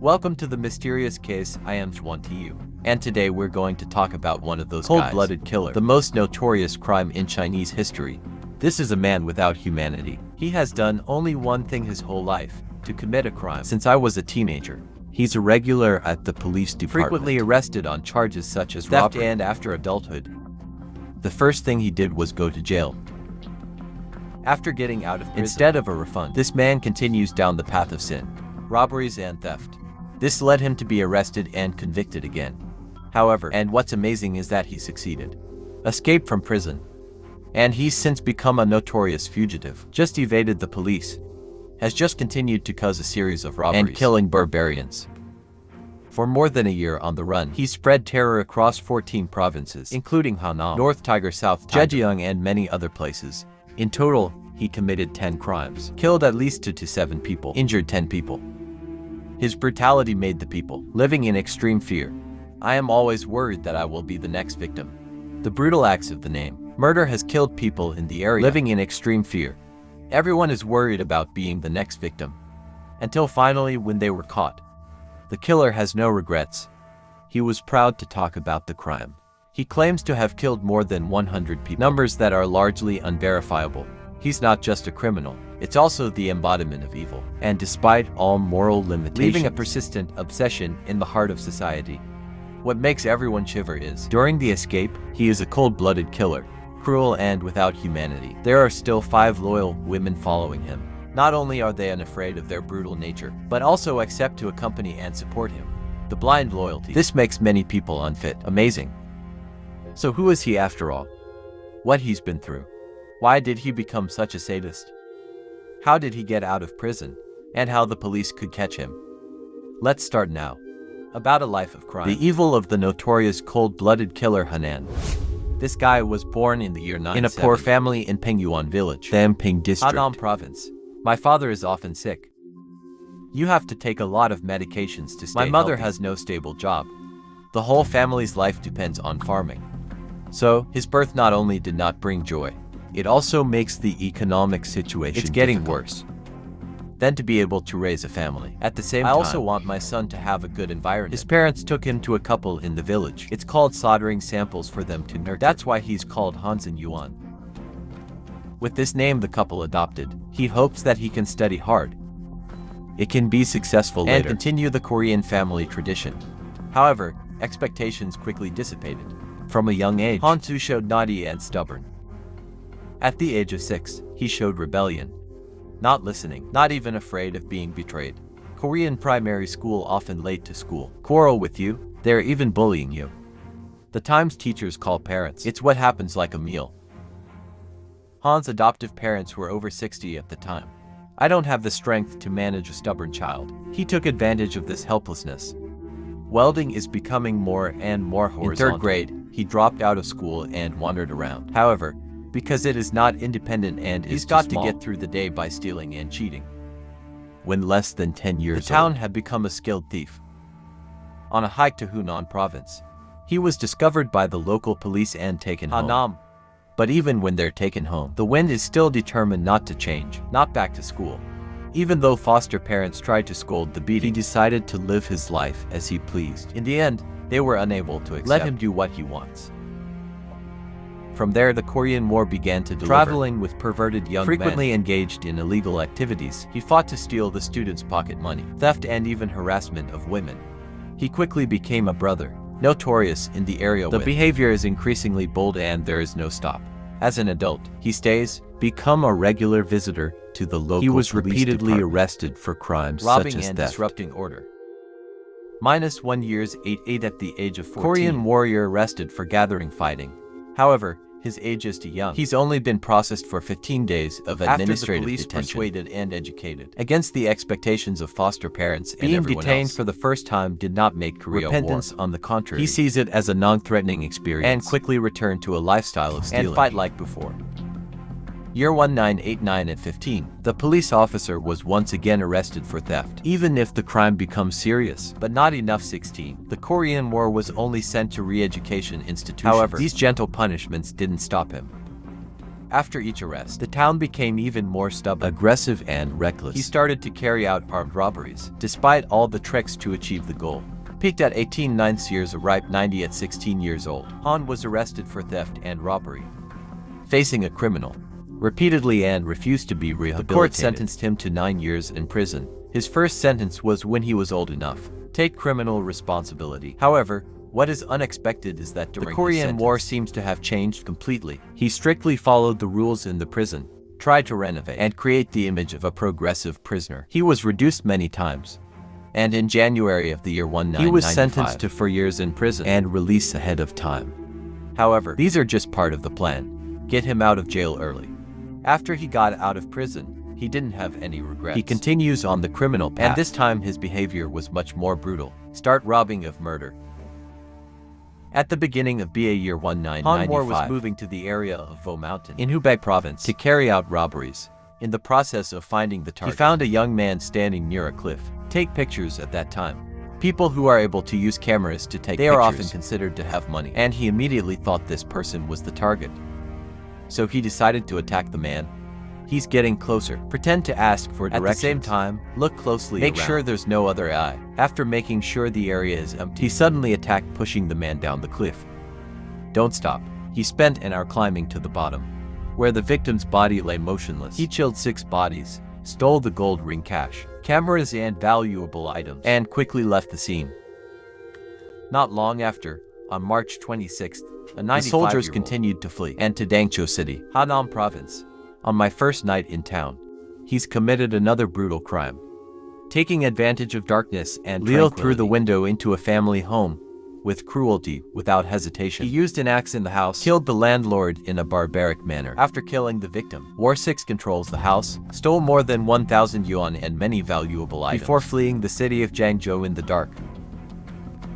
Welcome to the mysterious case. I am Chenyuan, and today we're going to talk about one of those cold-blooded killers, the most notorious crime in Chinese history. This is a man without humanity. He has done only one thing his whole life: to commit a crime. Since I was a teenager, he's a regular at the police department, frequently arrested on charges such as theft, and after adulthood, the first thing he did was go to jail. After getting out of prison, instead of a refund, this man continues down the path of sin, robberies and theft. This led him to be arrested and convicted again. However, and what's amazing is that he succeeded, escaped from prison, and he's since become a notorious fugitive, just evaded the police, has just continued to cause a series of robberies and killing barbarians. For more than a year on the run, he spread terror across 14 provinces, including Henan, North Tiger, South Tiger, Zhejiang, and many other places. In total, he committed 10 crimes, killed at least 2 to 7 people, injured 10 people. His brutality made the people living in extreme fear. I am always worried that I will be the next victim. The brutal acts of the name murder has killed people in the area living in extreme fear. Everyone is worried about being the next victim. Until finally, when they were caught, the killer has no regrets. He was proud to talk about the crime. He claims to have killed more than 100 people, numbers that are largely unverifiable. He's not just a criminal, it's also the embodiment of evil. And despite all moral limitations, leaving a persistent obsession in the heart of society. What makes everyone shiver is, during the escape, he is a cold-blooded killer, cruel and without humanity. There are still 5 loyal women following him. Not only are they unafraid of their brutal nature, but also accept to accompany and support him. The blind loyalty. This makes many people unfit. Amazing. So who is he after all? What he's been through? Why did he become such a sadist? How did he get out of prison? And how the police could catch him? Let's start now. About a life of crime. The evil of the notorious cold-blooded killer Henan. This guy was born in the year 970 in a poor family in Chenyuan village, Damping district, Henan province. My father is often sick. You have to take a lot of medications to stay healthy. My mother has no stable job. The whole family's life depends on farming. So, his birth not only did not bring joy, it also makes the economic situation getting worse than to be able to raise a family. At the same time, I also want my son to have a good environment. His parents took him to a couple in the village. It's called soldering samples for them to nurture. That's why he's called Chenyuan. With this name the couple adopted, he hopes that he can study hard. It can be successful later and continue the Korean family tradition. However, expectations quickly dissipated. From a young age, Hansu showed naughty and stubborn. At the age of 6, he showed rebellion. Not listening, not even afraid of being betrayed. Korean primary school often late to school. Quarrel with you, they're even bullying you. The times teachers call parents. It's what happens like a meal. Han's adoptive parents were over 60 at the time. I don't have the strength to manage a stubborn child. He took advantage of this helplessness. Welding is becoming more and more horizontal. In 3rd grade, he dropped out of school and wandered around. However, because it is not independent and he's got to get through the day by stealing and cheating. When less than 10 years old, the town had become a skilled thief. On a hike to Hunan province, he was discovered by the local police and taken home. But even when they're taken home, the wind is still determined not to change, not back to school. Even though foster parents tried to scold the beating, he decided to live his life as he pleased. In the end, they were unable to let him do what he wants. From there, the Korean War began to deliver. Traveling with perverted young men, frequently engaged in illegal activities, he fought to steal the students' pocket money, theft, and even harassment of women. He quickly became a brother, notorious in the area. The behavior is increasingly bold and there is no stop. As an adult, he become a regular visitor to the local police. He was repeatedly arrested for crimes robbing such as and theft. Disrupting order. -1 years 8 at the age of 14. Korean warrior arrested for gathering fighting. However, his age is too young. He's only been processed for 15 days of administrative detention. Persuaded and educated against the expectations of foster parents and everyone else. Being detained for the first time did not make Korea repentance war. On the contrary, he sees it as a non-threatening experience and quickly returned to a lifestyle of stealing and fight like before. Year 1989 at 15, the police officer was once again arrested for theft. Even if the crime becomes serious, but not enough 16. The Korean War was only sent to re-education institutions. However, these gentle punishments didn't stop him. After each arrest, the town became even more stubborn, aggressive, and reckless. He started to carry out armed robberies, despite all the tricks to achieve the goal. Peaked at 18, 9 years, ripe 90 at 16 years old. Han was arrested for theft and robbery, facing a criminal repeatedly and refused to be rehabilitated. The court sentenced him to 9 years in prison. His first sentence was when he was old enough to take criminal responsibility. However, what is unexpected is that during the Korean War seems to have changed completely. He strictly followed the rules in the prison, tried to renovate and create the image of a progressive prisoner. He was reduced many times, and in January of the year 1995, he was sentenced to 4 years in prison and released ahead of time. However, these are just part of the plan. Get him out of jail early. After he got out of prison, he didn't have any regrets. He continues on the criminal path, and this time his behavior was much more brutal. Start robbing of murder. At the beginning of BA year 1995, Han was moving to the area of Vo Mountain in Hubei province to carry out robberies. In the process of finding the target, he found a young man standing near a cliff. Take pictures at that time. People who are able to use cameras to take pictures are often considered to have money, and he immediately thought this person was the target. So he decided to attack the man. He's getting closer. Pretend to ask for directions. At the same time, look closely around. Make sure there's no other eye. After making sure the area is empty, he suddenly attacked, pushing the man down the cliff. Don't stop. He spent an hour climbing to the bottom, where the victim's body lay motionless. He killed 6 bodies, stole the gold ring, cash, cameras, and valuable items, and quickly left the scene. Not long after, on March 26th, the soldiers continued to flee and to Dangzhou City, Henan Province. On my first night in town, he's committed another brutal crime. Taking advantage of darkness and tranquility, through the window into a family home with cruelty without hesitation. He used an axe in the house, killed the landlord in a barbaric manner. After killing the victim, War 6 controls the house, stole more than 1,000 yuan and many valuable items before fleeing the city of Jiangzhou in the dark.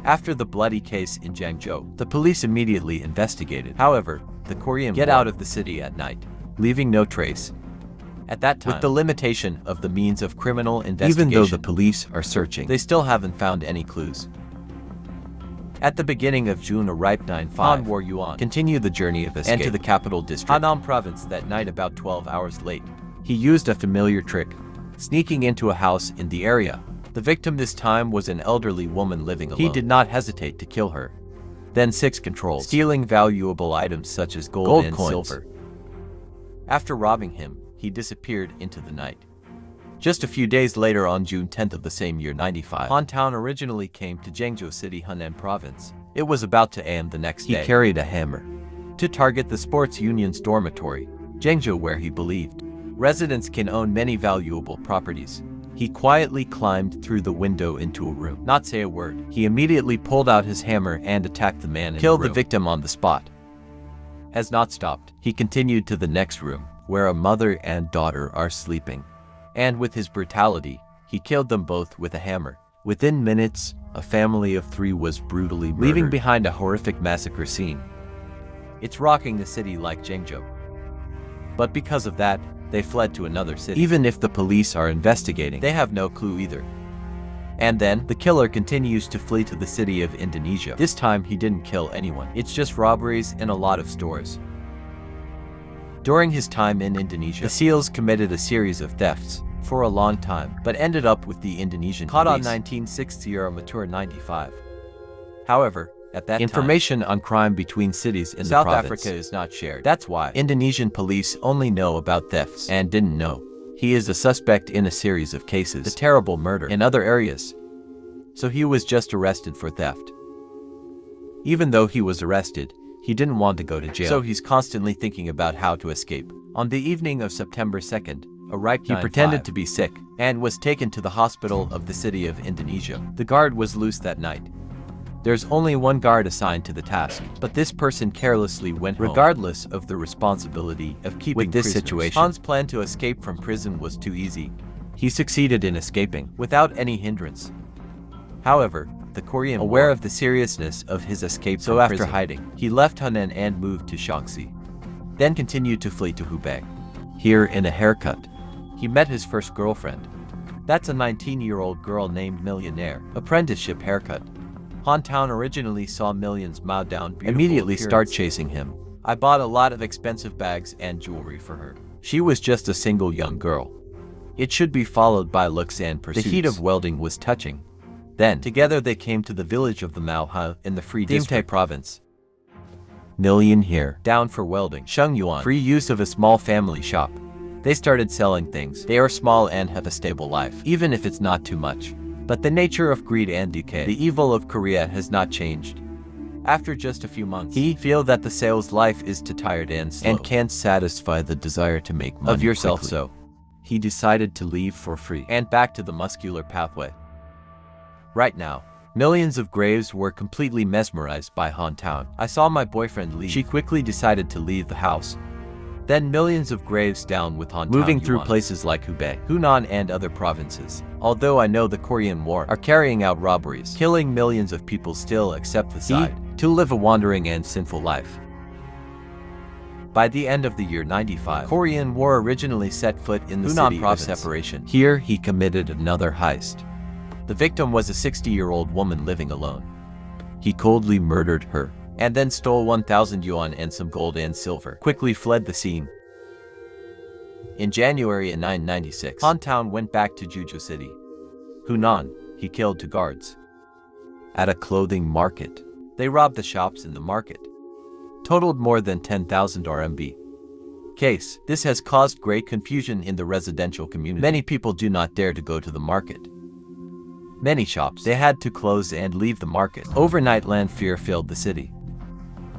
After the bloody case in Jiangzhou, the police immediately investigated. However, the Korean get out of the city at night, leaving no trace. At that time, with the limitation of the means of criminal investigation, even though the police are searching, they still haven't found any clues. At the beginning of June, a ripe 9-5 Han Yuan continued the journey of escape and to the capital district, Henan province, that night about 12 hours late. He used a familiar trick, sneaking into a house in the area. The victim this time was an elderly woman living alone. He did not hesitate to kill her. Then 6 controls, stealing valuable items such as gold and coins, silver. After robbing him, he disappeared into the night. Just a few days later, on June 10th of the same year 95, Han Town originally came to Jiangzhou City, Henan Province. It was about 2 a.m. the next day. He carried a hammer to target the sports union's dormitory, Jiangzhou, where he believed residents can own many valuable properties. He quietly climbed through the window into a room, not say a word. He immediately pulled out his hammer and attacked the man and killed the victim on the spot. Has not stopped. He continued to the next room, where a mother and daughter are sleeping. And with his brutality, he killed them both with a hammer. Within minutes, a family of 3 was brutally murdered, leaving behind a horrific massacre scene. It's rocking the city like Jiangzhou. But because of that, they fled to another city. Even if the police are investigating, they have no clue either. And then, the killer continues to flee to the city of Indonesia. This time, he didn't kill anyone. It's just robberies in a lot of stores. During his time in Indonesia, the SEALs committed a series of thefts for a long time, but ended up with the Indonesian caught police. On 1960 Mature 95. However, at that information on crime between cities in South Africa is not shared. That's why Indonesian police only know about thefts and didn't know he is a suspect in a series of cases, the terrible murder in other areas. So he was just arrested for theft. Even though he was arrested, he didn't want to go to jail, so he's constantly thinking about how to escape. On the evening of September 2nd, he pretended to be sick and was taken to the hospital of the city of Indonesia. The guard was loose that night. There's only 1 guard assigned to the task, but this person carelessly went home, regardless of the responsibility of keeping with this situation. Han's plan to escape from prison was too easy. He succeeded in escaping without any hindrance. However, the Korean aware of the seriousness of his escape from prison, after hiding, he left Henan and moved to Shaanxi, then continued to flee to Hubei. Here, in a haircut, he met his first girlfriend. That's a 19-year-old girl named Millionaire. Apprenticeship haircut. Han Town originally saw millions mowed down, immediately start chasing him. I bought a lot of expensive bags and jewelry for her. She was just a single young girl. It should be followed by looks and pursuits. The heat of welding was touching. Then, together they came to the village of the Maohe in the Free District province. Million here, down for welding. Chenyuan, free use of a small family shop. They started selling things. They are small and have a stable life, even if it's not too much. But the nature of greed and decay, the evil of Korea has not changed. After just a few months, he feel that the sales life is too tired and slow, and can't satisfy the desire to make money of yourself quickly. So, he decided to leave for free and back to the muscular pathway. Right now, millions of graves were completely mesmerized by Han Town. I saw my boyfriend leave. She quickly decided to leave the house. Then millions of graves down with Han Town moving through places like Hubei, Hunan and other provinces. Although I know the Korean War are carrying out robberies, killing millions of people still accept the side to live a wandering and sinful life. By the end of the year 95, Korean War originally set foot in the Hunan province of separation. Here he committed another heist. The victim was a 60-year-old woman living alone. He coldly murdered her, and then stole 1,000 yuan and some gold and silver, quickly fled the scene. In January 1996, Han Town went back to Juzhou City. Hunan, he killed 2 guards. At a clothing market, they robbed the shops in the market. Totaled more than 10,000 RMB. Case, this has caused great confusion in the residential community. Many people do not dare to go to the market. Many shops, they had to close and leave the market. Overnight land fear filled the city.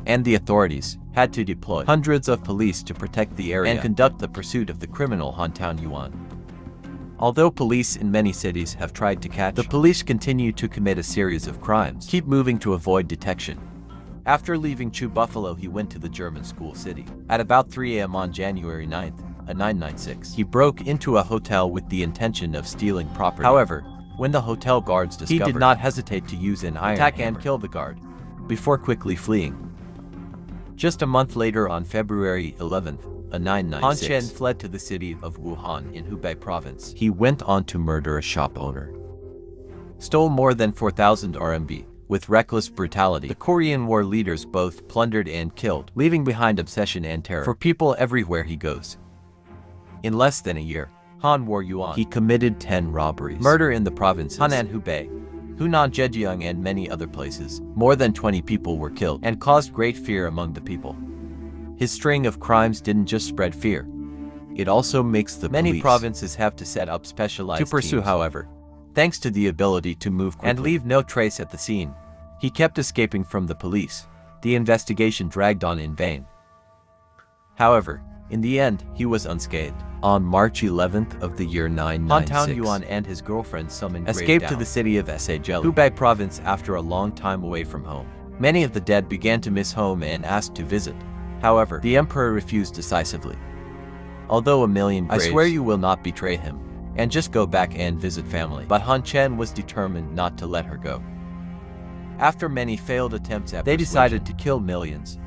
And the authorities had to deploy hundreds of police to protect the area and conduct the pursuit of the criminal Han Yuan. Although police in many cities have tried to catch, the police continue to commit a series of crimes, keep moving to avoid detection. After leaving Chu Buffalo, he went to the German school city. At about 3 a.m. on January 9th, 1996, he broke into a hotel with the intention of stealing property. However, when the hotel guards discovered, he did not hesitate to use an iron attack and kill the guard, before quickly fleeing. Just a month later on February 11th, 1996, Han Chen fled to the city of Wuhan in Hubei province. He went on to murder a shop owner. Stole more than 4,000 RMB. With reckless brutality, the Korean War leaders both plundered and killed, leaving behind obsession and terror for people everywhere he goes. In less than a year, Han Yuan, he committed 10 robberies, murder in the provinces Hunan, Hubei, Hunan, Zhejiang and many other places. More than 20 people were killed and caused great fear among the people. His string of crimes didn't just spread fear. It also makes the many provinces have to set up specialized to pursue teams. However, thanks to the ability to move quickly and leave no trace at the scene, he kept escaping from the police. The investigation dragged on in vain. However, in the end, he was unscathed. On March 11th of the year 1996, Han Yuan and his girlfriend summoned escaped to the city of Sajeli, Hubei province after a long time away from home. Many of the dead began to miss home and asked to visit. However, the emperor refused decisively. Although a million graves, I swear you will not betray him, and just go back and visit family. But Han Chen was determined not to let her go. After many failed attempts at persuasion, they decided to kill millions.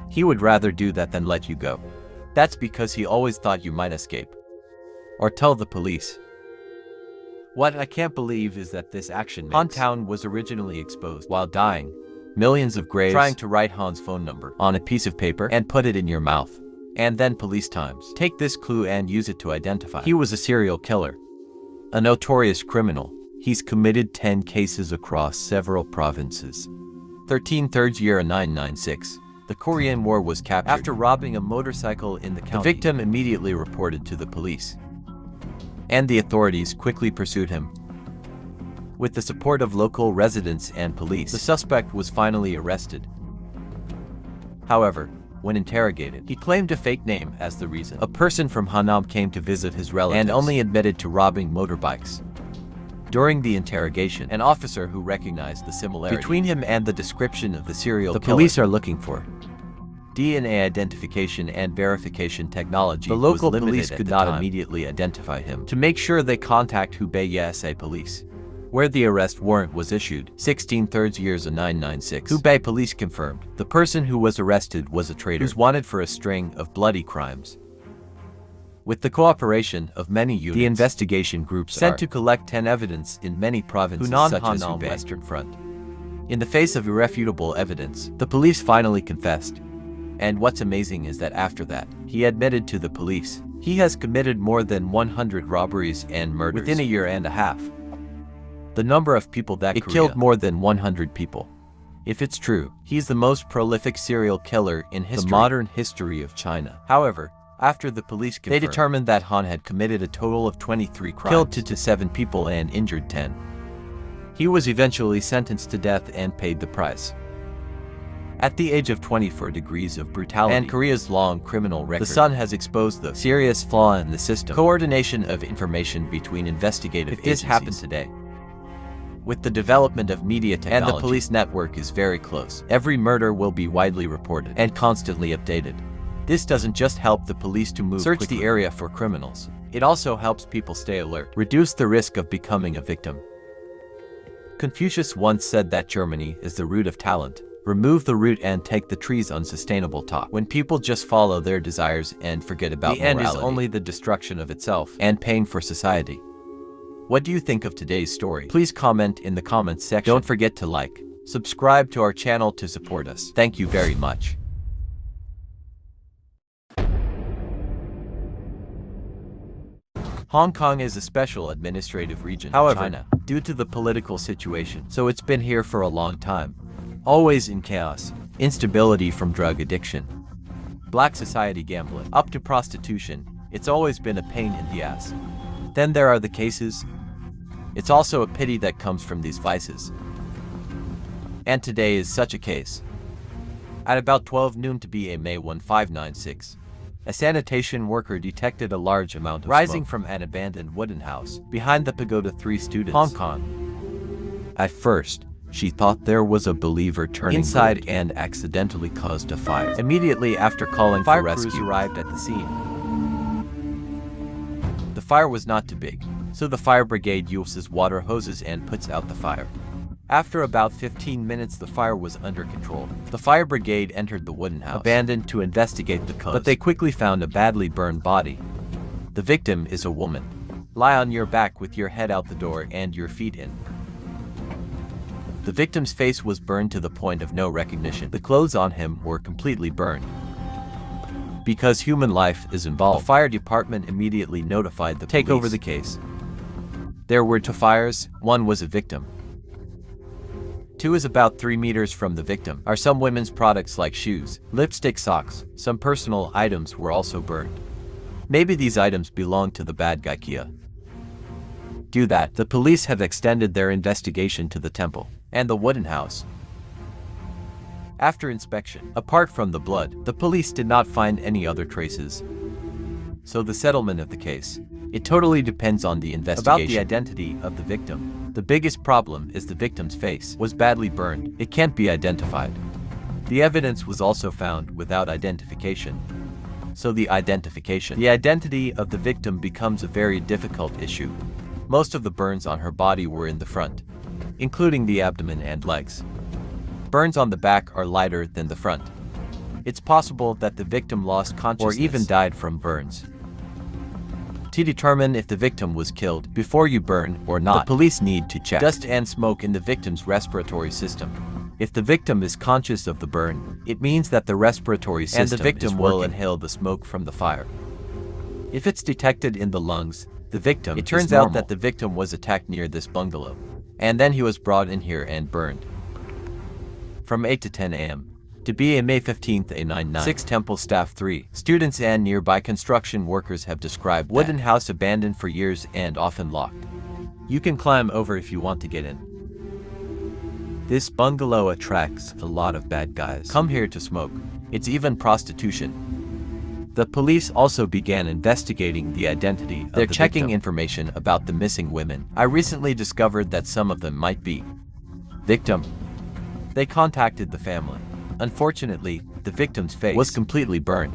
He would rather do that than let you go. That's because he always thought you might escape. Or tell the police. What I can't believe is that this action makes. Han Town was originally exposed while dying. Millions of graves trying to write Han's phone number on a piece of paper and put it in your mouth. And then police times. Take this clue and use it to identify. He was a serial killer. A notorious criminal. He's committed 10 cases across several provinces. 3rd year 1996. The Korean War was captured. After robbing a motorcycle in the county, the victim immediately reported to the police. And the authorities quickly pursued him. With the support of local residents and police, the suspect was finally arrested. However, when interrogated, he claimed a fake name as the reason. A person from Hanam came to visit his relatives and only admitted to robbing motorbikes. During the interrogation, an officer who recognized the similarity between him and the description of the serial killer, the police are looking for DNA identification and verification technology. The local police could not immediately identify him. To make sure, they contact Hubei Yasa police, where the arrest warrant was issued. 3rd years of 1996. Hubei police confirmed the person who was arrested was a traitor who's wanted for a string of bloody crimes. With the cooperation of many units, the investigation groups sent to collect 10 evidence in many provinces such as Hubei Western Front. In the face of irrefutable evidence, the police finally confessed. And what's amazing is that after that, he admitted to the police he has committed more than 100 robberies and murders within a year and a half. The number of people that it killed more than 100 people. If it's true, he's the most prolific serial killer in the modern history of China. However, after the police confirmed, they determined that Han had committed a total of 23 crimes, killed 2 to 7 people and injured 10. He was eventually sentenced to death and paid the price. At the age of 24 degrees of brutality and Korea's long criminal record, the Sun has exposed the serious flaw in the system. Coordination of information between investigative agencies. If this happened today, with the development of media technology, and the police network is very close, every murder will be widely reported and constantly updated. This doesn't just help the police to move quickly. The area for criminals. It also helps people stay alert, reduce the risk of becoming a victim. Confucius once said that Germany is the root of talent. Remove the root and take the tree's unsustainable top. When people just follow their desires and forget about morality, the end is only the destruction of itself and pain for society. What do you think of today's story? Please comment in the comments section. Don't forget to like, subscribe to our channel to support us. Thank you very much. Hong Kong is a special administrative region of China due to the political situation, so it's been here for a long time. Always in chaos, instability from drug addiction, black society gambling, up to prostitution. It's always been a pain in the ass. Then there are the cases. It's also a pity that comes from these vices. And today is such a case. At about 12 noon to be May 1596, a sanitation worker detected a large amount of rising smoke from an abandoned wooden house behind the Pagoda 3 students, Hong Kong. At first, she thought there was a believer turning inside and accidentally caused a fire. Immediately after calling for rescue, crews arrived at the scene. The fire was not too big, so the fire brigade uses water hoses and puts out the fire. After about 15 minutes, the fire was under control. The fire brigade entered the wooden house, abandoned, to investigate the cause, but they quickly found a badly burned body. The victim is a woman. Lie on your back with your head out the door and your feet in. The victim's face was burned to the point of no recognition. The clothes on him were completely burned. Because human life is involved, the fire department immediately notified the police. Take over the case. There were 2 fires, 1 was a victim. 2 is about 3 meters from the victim. Are some women's products like shoes, lipstick, socks. Some personal items were also burned. Maybe these items belong to the bad guy Kia. Due to that, the police have extended their investigation to the temple and the wooden house. After inspection, apart from the blood, the police did not find any other traces. So the settlement of the case, it totally depends on the investigation. About the identity of the victim, the biggest problem is the victim's face was badly burned. It can't be identified. The evidence was also found without identification. So the identity of the victim becomes a very difficult issue. Most of the burns on her body were in the front, including the abdomen and legs. Burns on the back are lighter than the front. It's possible that the victim lost consciousness or even died from burns. To determine if the victim was killed before you burn or not, the police need to check dust and smoke in the victim's respiratory system. If the victim is conscious of the burn, it means that the respiratory system and the victim will inhale the smoke from the fire. If it's detected in the lungs, the victim, it turns out that the victim was attacked near this bungalow, and then he was brought in here and burned. From 8 to 10 a.m. to be May 15th, a 996 temple staff 3. Students and nearby construction workers have described wooden house abandoned for years and often locked. You can climb over if you want to get in. This bungalow attracts a lot of bad guys. Come here to smoke. It's even prostitution. The police also began investigating the identity of the victim. They're checking information about the missing women. I recently discovered that some of them might be victim. They contacted the family. Unfortunately, the victim's face was completely burned,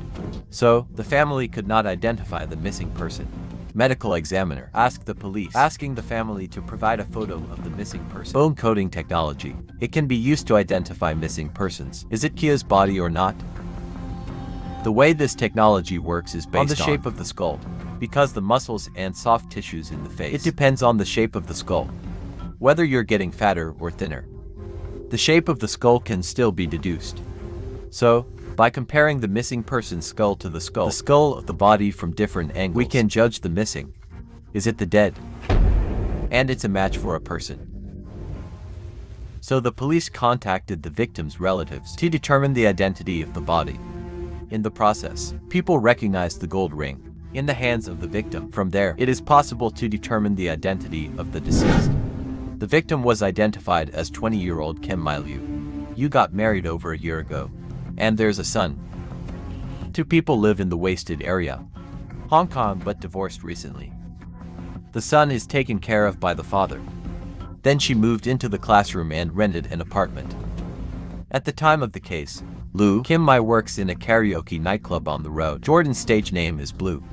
so the family could not identify the missing person. Medical examiner asked the police, asking the family to provide a photo of the missing person. Bone coding technology. It can be used to identify missing persons. Is it Kia's body or not? The way this technology works is based on the shape of the skull. Because the muscles and soft tissues in the face, it depends on the shape of the skull, whether you're getting fatter or thinner. The shape of the skull can still be deduced. So, By comparing the missing person's skull to the skull of the body from different angles, we can judge the missing. Is it the dead? And it's a match for a person. So the police contacted the victim's relatives to determine the identity of the body. In the process, people recognized the gold ring in the hands of the victim. From there, it is possible to determine the identity of the deceased. The victim was identified as 20-year-old Kim My-liu. You got married over a year ago, and there's a son. 2 people live in the wasted area, Hong Kong, but divorced recently. The son is taken care of by the father. Then she moved into the classroom and rented an apartment. At the time of the case, Kim My works in a karaoke nightclub on the road. Jordan's stage name is Blue.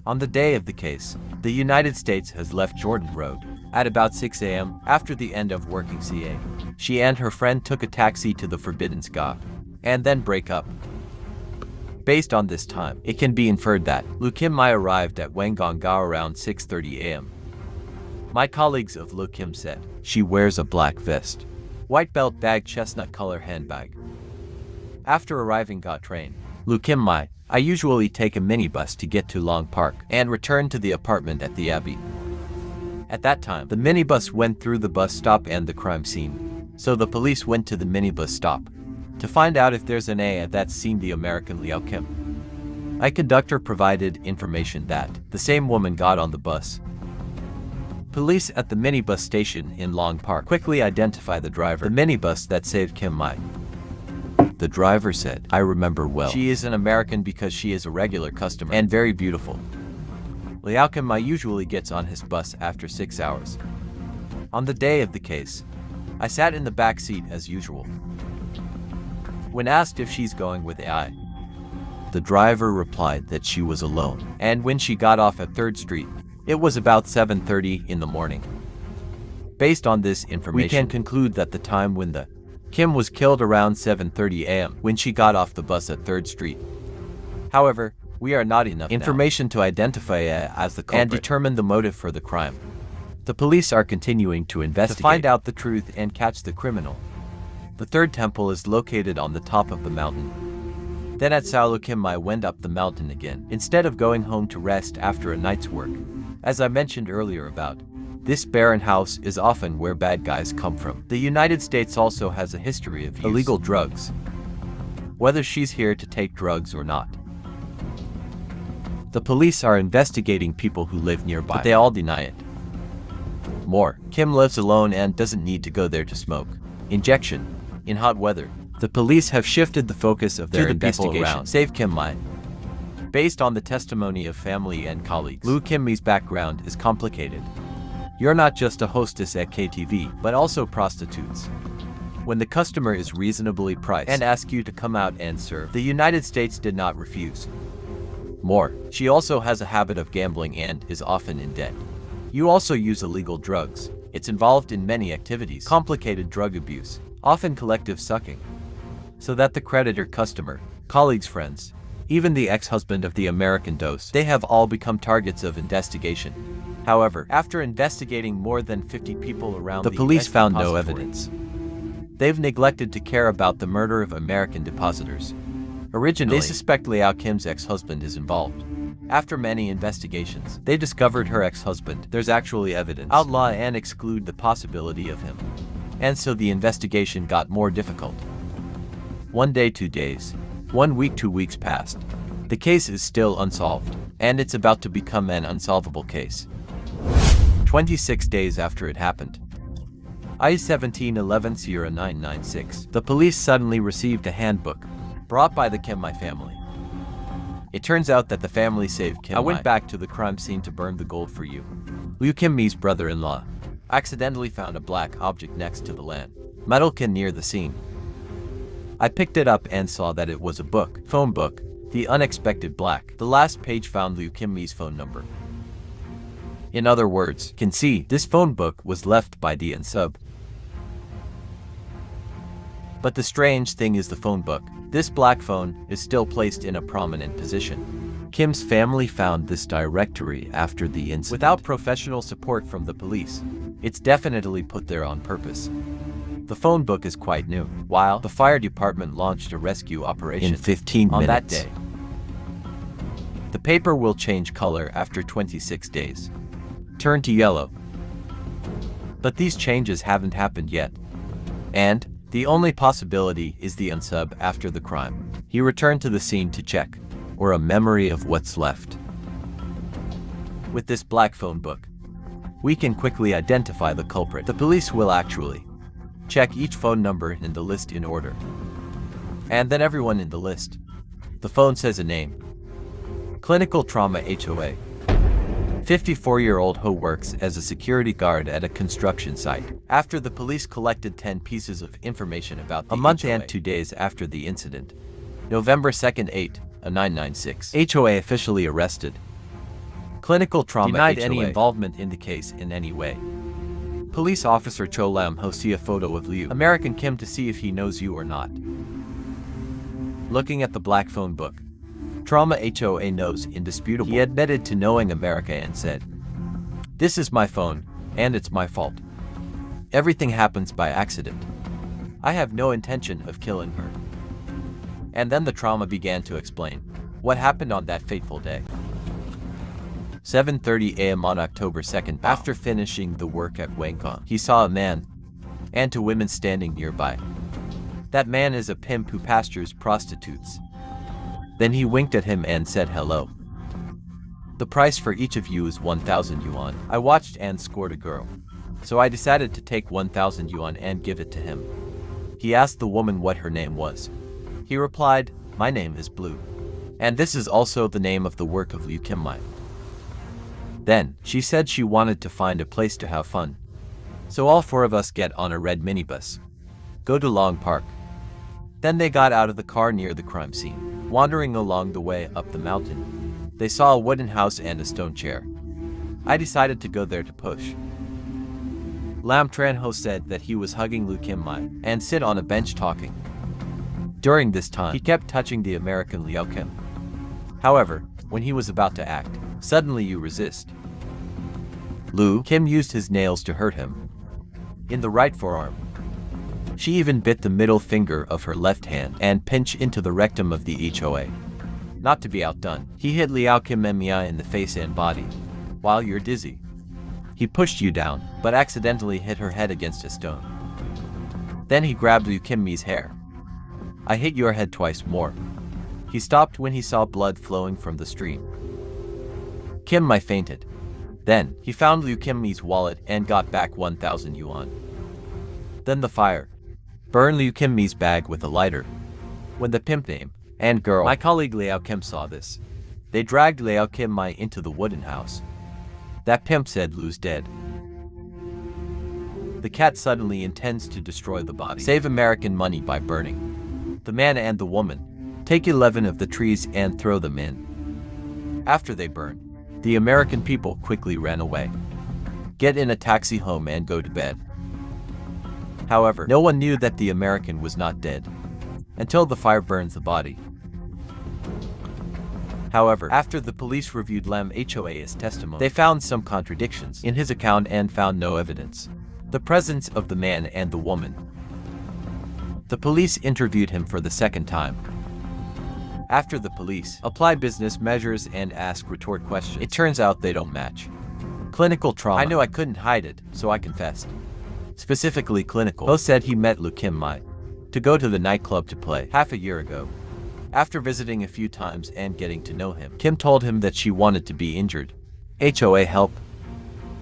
On the day of the case, the United States has left Jordan Road at about 6 a.m. after the end of working CA. She and her friend took a taxi to the Forbidden Sky and then break up. Based on this time, it can be inferred that Kim My arrived at Wanggongao around 6:30 a.m. My colleagues of Kim said she wears a black vest, white belt bag, chestnut color handbag. After arriving got train, Kim My, I usually take a minibus to get to Long Park and return to the apartment at the Abbey. At that time, the minibus went through the bus stop and the crime scene. So the police went to the minibus stop to find out if there's an A at that scene. The American Liao Kim. A conductor provided information that the same woman got on the bus. Police at the minibus station in Long Park quickly identify the driver, the minibus that saved Kim My. The driver said, I remember well. She is an American because she is a regular customer and very beautiful. Liao Kim My usually gets on his bus after 6 hours. On the day of the case, I sat in the back seat as usual. When asked if she's going with AI, the driver replied that she was alone, and when she got off at 3rd Street, it was about 7:30 in the morning. Based on this information, we can conclude that the time when the Kim was killed around 7:30 a.m. when she got off the bus at 3rd Street. However, we are not enough information to identify her as the culprit and determine the motive for the crime. The police are continuing to investigate to find out the truth and catch the criminal. The 3rd temple is located on the top of the mountain. Then at Sao Kim My went up the mountain again, instead of going home to rest after a night's work. As I mentioned earlier about, this barren house is often where bad guys come from. The United States also has a history of illegal drugs. Whether she's here to take drugs or not. The police are investigating people who live nearby, but they all deny it. More, Kim lives alone and doesn't need to go there to smoke. Injection. In hot weather, the police have shifted the focus of their investigation. Save Kim My. Based on the testimony of family and colleagues, Kim My's background is complicated. You're not just a hostess at KTV, but also prostitutes. When the customer is reasonably priced and asks you to come out and serve, the United States did not refuse. More, she also has a habit of gambling and is often in debt. You also use illegal drugs. It's involved in many activities, complicated drug abuse, often collective sucking. So that the creditor, customer, colleagues, friends, even the ex-husband of the American dose, they have all become targets of investigation. However, after investigating more than 50 people around the police found no evidence. They've neglected to care about the murder of American depositors. Originally, they suspect Liao Kim's ex-husband is involved. After many investigations, they discovered her ex-husband. There's actually evidence. Outlaw and exclude the possibility of him. And so the investigation got more difficult. 1 day, 2 days. 1 week, 2 weeks passed. The case is still unsolved, and it's about to become an unsolvable case. 26 days after it happened. I-1711-0996. The police suddenly received a handbook brought by the Kim My family. It turns out that the family saved Kim My. I went back to the crime scene to burn the gold for you. Kim My's brother-in-law accidentally found a black object next to the land metal can near the scene. I picked it up and saw that it was a book, phone book, the unexpected black. The last page found Kim My's phone number. In other words, can see this phone book was left by the sub. But the strange thing is the phone book. This black phone is still placed in a prominent position. Kim's family found this directory after the incident. Without professional support from the police, it's definitely put there on purpose. The phone book is quite new, while the fire department launched a rescue operation in 15 minutes. On that day, the paper will change color after 26 days. Turn to yellow. But these changes haven't happened yet. And the only possibility is the unsub after the crime. He returned to the scene to check, or a memory of what's left. With this black phone book, we can quickly identify the culprit. The police will actually check each phone number in the list in order. And then everyone in the list. The phone says a name. Clinical trauma HOA. 54-year-old Ho works as a security guard at a construction site. After the police collected 10 pieces of information about the month HOA. And 2 days after the incident, November 2nd, 996, HOA officially arrested. Clinical trauma denied HOA. Any involvement in the case in any way. Police officer Cho Lam Ho see a photo of Liu American Kim to see if he knows you or not. Looking at the black phone book, Trauma HOA knows indisputable. He admitted to knowing America and said, "This is my phone, and it's my fault. Everything happens by accident. I have no intention of killing her." And then the trauma began to explain what happened on that fateful day. 7:30 a.m. on October 2nd, after finishing the work at Wangkong, he saw a man and 2 women standing nearby. That man is a pimp who pastures prostitutes. Then he winked at him and said hello. "The price for each of you is 1,000 yuan. I watched and scored a girl, so I decided to take 1,000 yuan and give it to him." He asked the woman what her name was. He replied, "My name is Blue. And this is also the name of the work of Liu Kimmai." Then, she said she wanted to find a place to have fun. So all 4 of us get on a red minibus. Go to Long Park. Then they got out of the car near the crime scene. Wandering along the way up the mountain, they saw a wooden house and a stone chair. I decided to go there to push. Lam Tran Ho said that he was hugging Liu Kimmai and sit on a bench talking. During this time, he kept touching the American Liao Kim. However, when he was about to act, suddenly you resist. Liu Kim used his nails to hurt him in the right forearm. She even bit the middle finger of her left hand and pinched into the rectum of the HOA. Not to be outdone, he hit Liao Kim Mia in the face and body. While you're dizzy, he pushed you down, but accidentally hit her head against a stone. Then he grabbed Liu Kim's hair. "I hit your head twice more." He stopped when he saw blood flowing from the stream. Kim Mai fainted. Then, he found Liu Kim's wallet and got back 1,000 yuan. Then the fire burned Liu Kim's bag with a lighter. When the pimp name and girl, my colleague Liao Kim, saw this, they dragged Liao Kimmai into the wooden house. That pimp said Liu's dead. The cat suddenly intends to destroy the body. Save American money by burning the man and the woman. Take 11 of the trees and throw them in. After they burn, the American people quickly ran away. Get in a taxi home and go to bed. However, no one knew that the American was not dead until the fire burns the body. However, after the police reviewed Lam Hoa's testimony, they found some contradictions in his account and found no evidence. The presence of the man and the woman. The police interviewed him for the 2nd time. After the police apply business measures and ask retort questions, it turns out they don't match. Clinical trauma. I knew I couldn't hide it, so I confessed. Specifically clinical. Ho said he met Liu Kimmai to go to the nightclub to play half a year ago. After visiting a few times and getting to know him, Kim told him that she wanted to be injured. HOA help.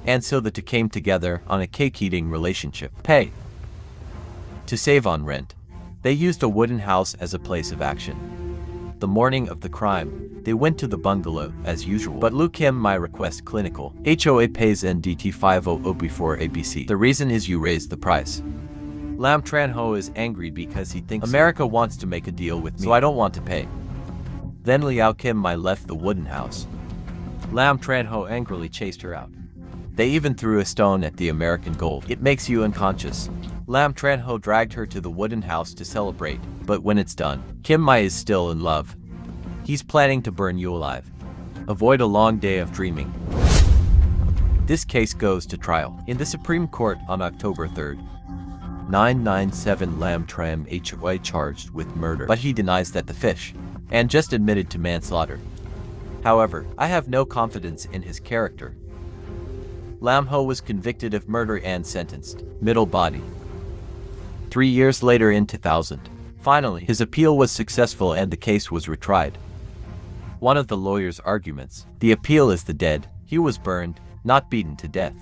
And so the two came together on a cake-eating relationship. Pay to save on rent. They used a wooden house as a place of action. The morning of the crime, they went to the bungalow as usual, but Liu Kimmai requests clinical HOA pays NDT 500 before ABC. The reason is you raised the price. Lam Tran Ho is angry because he thinks America wants to make a deal with me, so I don't want to pay. Then Liao Kimmai left the wooden house. Lam Tran Ho angrily chased her out. They even threw a stone at the American gold. It makes you unconscious. Lam Tran Ho dragged her to the wooden house to celebrate, but when it's done, Kimmai is still in love. He's planning to burn you alive. Avoid a long day of dreaming. This case goes to trial in the Supreme Court on October 3rd. 997 Lam Tram HOA charged with murder, but he denies that the fish, and just admitted to manslaughter. However, I have no confidence in his character. Lam Ho was convicted of murder and sentenced. Middle body. 3 years later in 2000. Finally, his appeal was successful and the case was retried. One of the lawyer's arguments: the appeal is the dead. He was burned, not beaten to death.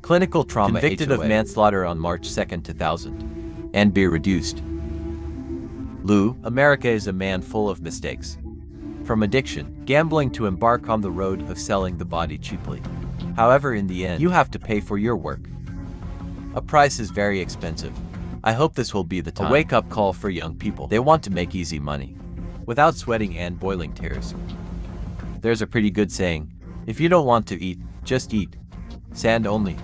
Clinical trauma. Convicted of manslaughter on March 2, 2000. And be reduced. Lu, America is a man full of mistakes. From addiction, gambling to embark on the road of selling the body cheaply. However, in the end, you have to pay for your work. A price is very expensive. I hope this will be the time. A wake-up call for young people. They want to make easy money, without sweating and boiling tears. There's a pretty good saying: if you don't want to eat, just eat. Sand only.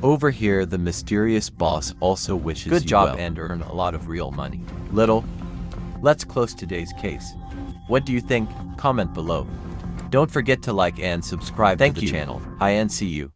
Over here, the mysterious boss also wishes good job well and earn a lot of real money. Little. Let's close today's case. What do you think? Comment below. Don't forget to like and subscribe to the channel. Hi and see you.